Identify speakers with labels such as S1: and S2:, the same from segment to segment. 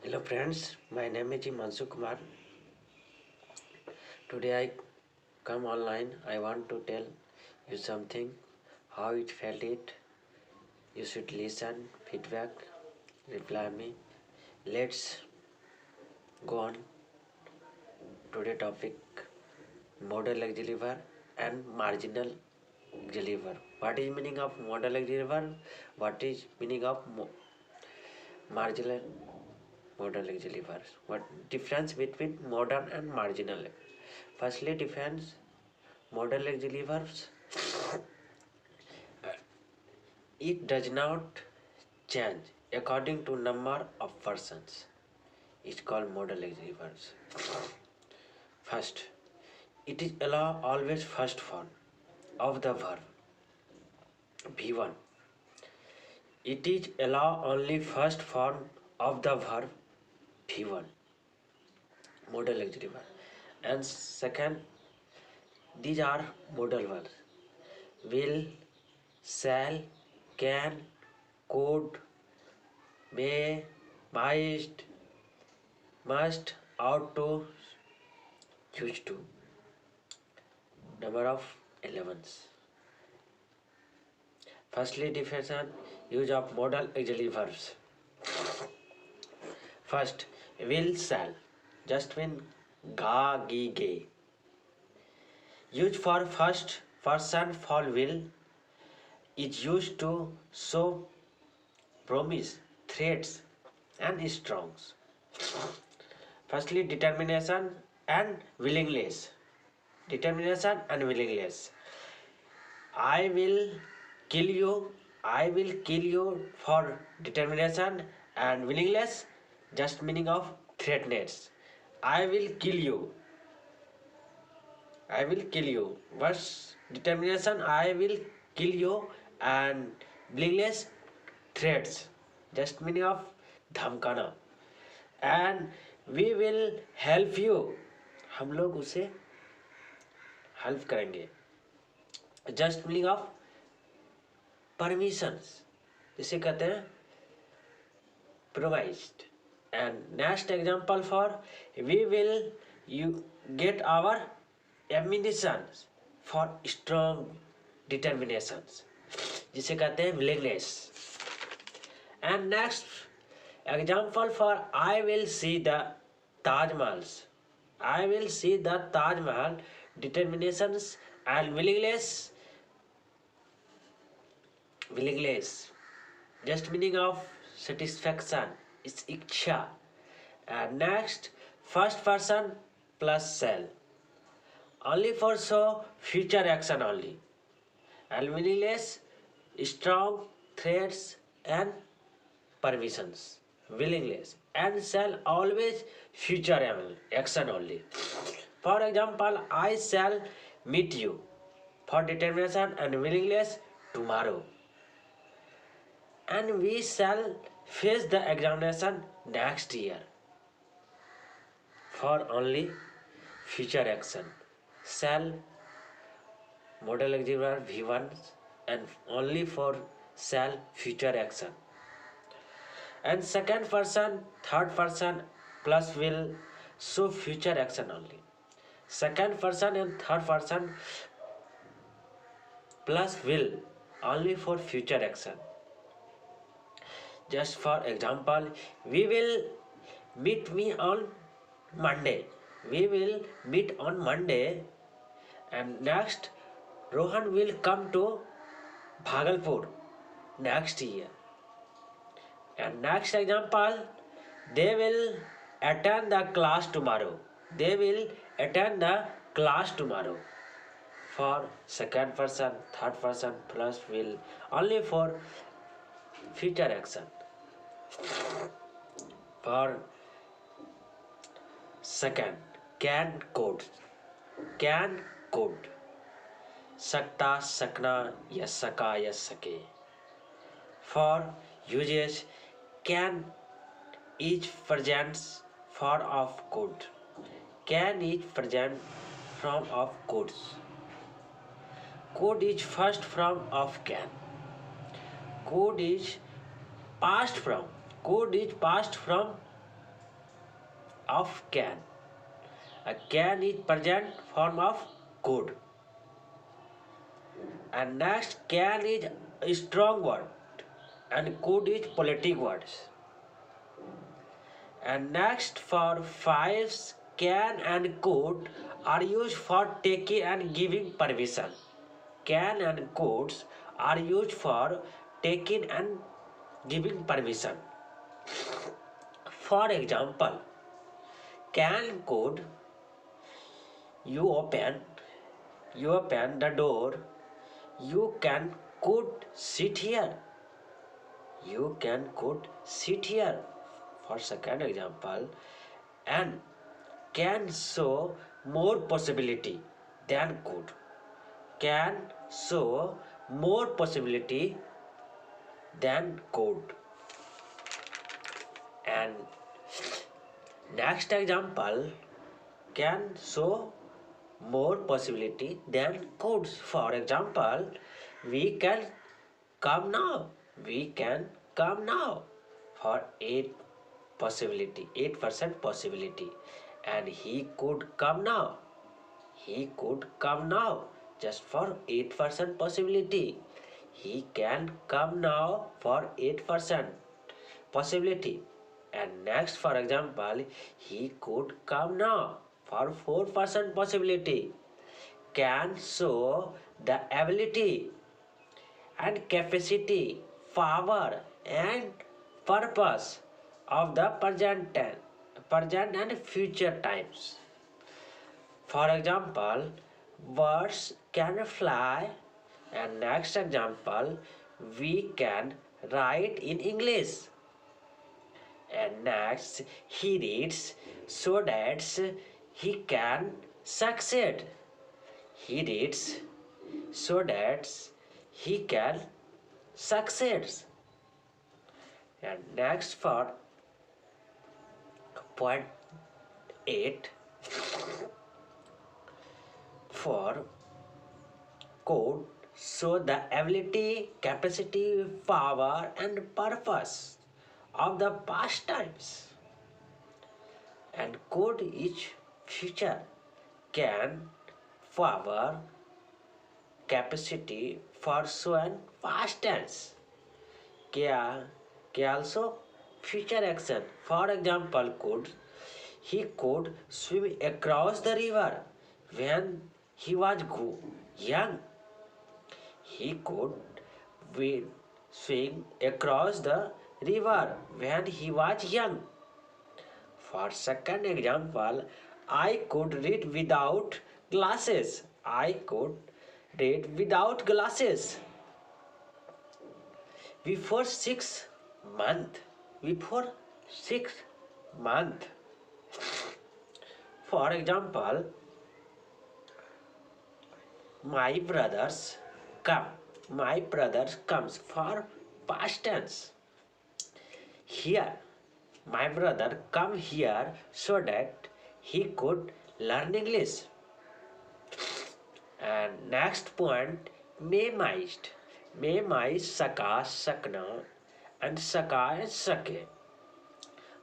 S1: Hello friends, my name is Himanshu Kumar. Today I come online. I want to tell you something, how it felt it. You should listen, feedback, reply me. Let's go on. Today topic model exiliver and marginal exiliver. What is meaning of model exiliver? What is meaning of marginal model exiliver? What difference between modern and marginal? Firstly, difference model exilivers. It does not change according to number of persons. It's called modal exilivers. First, it is allow always first form of the verb V1. It is allow only first form of the verb V1. Modal exiliver. And second, these are modal verbs. Will, shall, can, could, may, must, ought to, choose to. Number of 11. Firstly, definition use of modal auxiliary verbs. First, will, shall, just mean ga, gi, ge. Used for first person for will is used to show promise, threats, and strongs. Firstly, determination and willingness. Determination and willingness. I will kill you. I will kill you for determination and willingness. Just meaning of threatness. I will kill you. I will kill you. Verse determination. I will kill you and willingness threats. Just meaning of धमकाना. And we will help you. हम लोग उसे help करेंगे. Just meaning of permissions, जिसे कहते हैं provides. And next example for we will you get our emanation for strong determinations, जिसे कहते हैं willingness. And next example for I will see the Taj Mahal. I will see the Taj Mahal, determinations and willingness, just meaning of satisfaction is iksha. And next, first person plus shall, only for show future action only. And willingness, strong threats and permissions. Willingness and shall always future action only. For example, I shall meet you for determination and willingness tomorrow. And we shall face the examination next year for only future action. Shall modal auxiliary V1 and only for shall future action. And second person, third person plus will show future action only. Second person and third person plus will only for future action. Just for example, we will meet me on Monday. We will meet on Monday. And next, Rohan will come to Bhagalpur next year. And next example, they will attend the class tomorrow. They will attend the class tomorrow. For second person, third person plus will only for future action. For second, can, could. Can, could. सकता, सकना या सका या सके. For uses, can is present form of could. Can is present form of could. Could is first form of can. Could is past form. Could is past form of can. A can is present form of could. And next, can is a strong word and could is politic words. And next, for fives, can and could are used for taking and giving permission. Can and coulds are used for taking and giving permission. For example, can could you open the door, you can could sit here, you can could sit here. For second example, and can show more possibility than could, can show more possibility than could. And next example, can show more possibility than could. For example, we can come now, we can come now. For 8% possibility, and he could come now, he could come now, just for 8% possibility. He can come now for 8% possibility. And next, for example, he could come now for 4% possibility. Can show the ability and capacity, power and purpose of the present and future times. For example, birds can fly, and next example, we can write in English. And next, he reads so that he can succeed. He reads so that he can succeed. And next, for point 8, for could show the ability, capacity, power and purpose of the past times. And could is future. Can, power, capacity for show and past tense. Can also future action. For example, he could swim across the river when he was young. He could swim across the river when he was young. For second example, I could read without glasses. I could read without glasses. Before 6 months. Before 6 months. For example, my brothers come. My brothers comes for past tense. Here, my brother come here so that he could learn English. And next point, memoized. Memorize saka, sakna and saka and sake.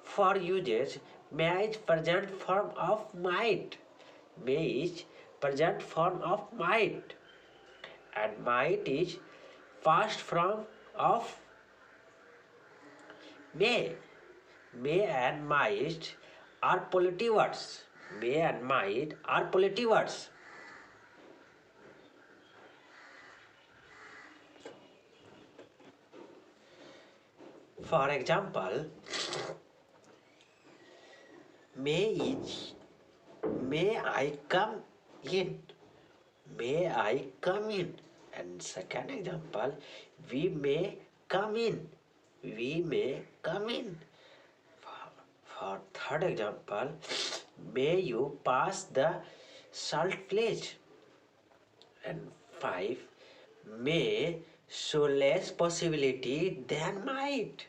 S1: For usage, may is present form of might. May is present form of might. And might is past form of may. May and might are positive words. May and might are positive words. For example, may I come in? May I come in? And second example, we may come in. We may come in. For third example, may you pass the salt village. And 5, may show less possibility than might.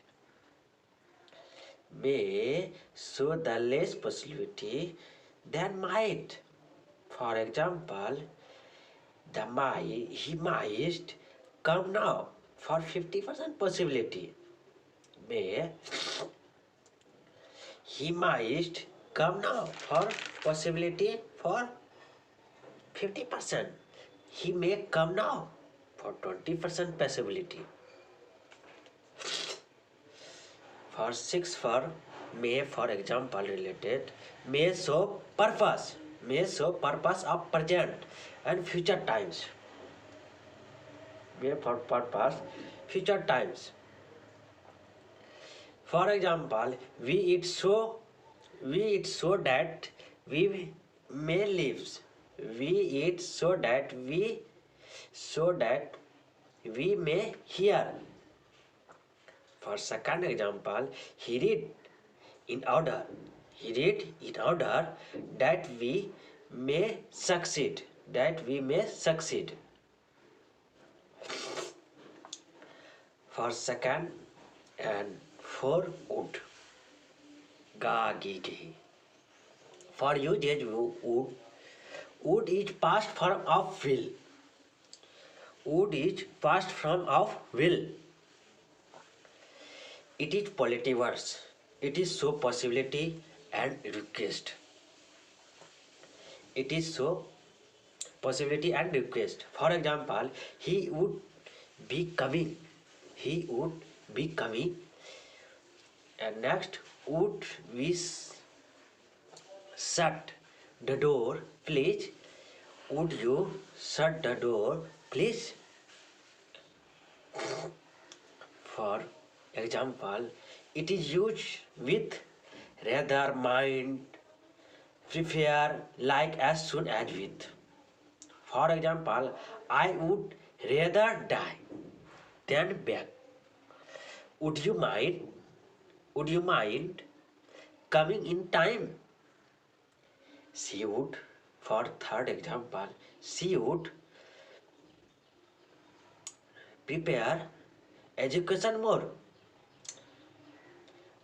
S1: May show the less possibility than might. For example, he might come now for 50% possibility. May he might come now. For possibility for 50%. He may come now for 20% possibility. For 6 for may, for example related, may show purpose of present and future times. May for purpose future times. For example, we eat so that we may live. We eat so that we may hear. For second example, he read in order. He read in order that we may succeed. For second and for wood. Ga gi gi. For usage wood. Wood is past form of will. Wood is past form of will. It is positive verse. It is so possibility and request. It is so possibility and request. For example, he would be coming. He would be coming. And next, would we shut the door, please? Would you shut the door, please? For example, it is used with rather, mind, prefer, like, as soon as with. For example, I would rather die than beg. Would you mind? Would you mind coming in time? She would. For third example, she would prepare education more.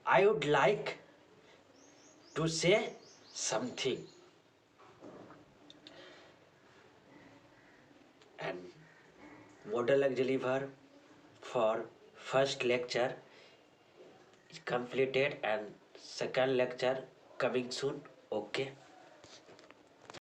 S1: I would like to say something. And modal auxiliary verb for first lecture is completed and second lecture coming soon. Okay.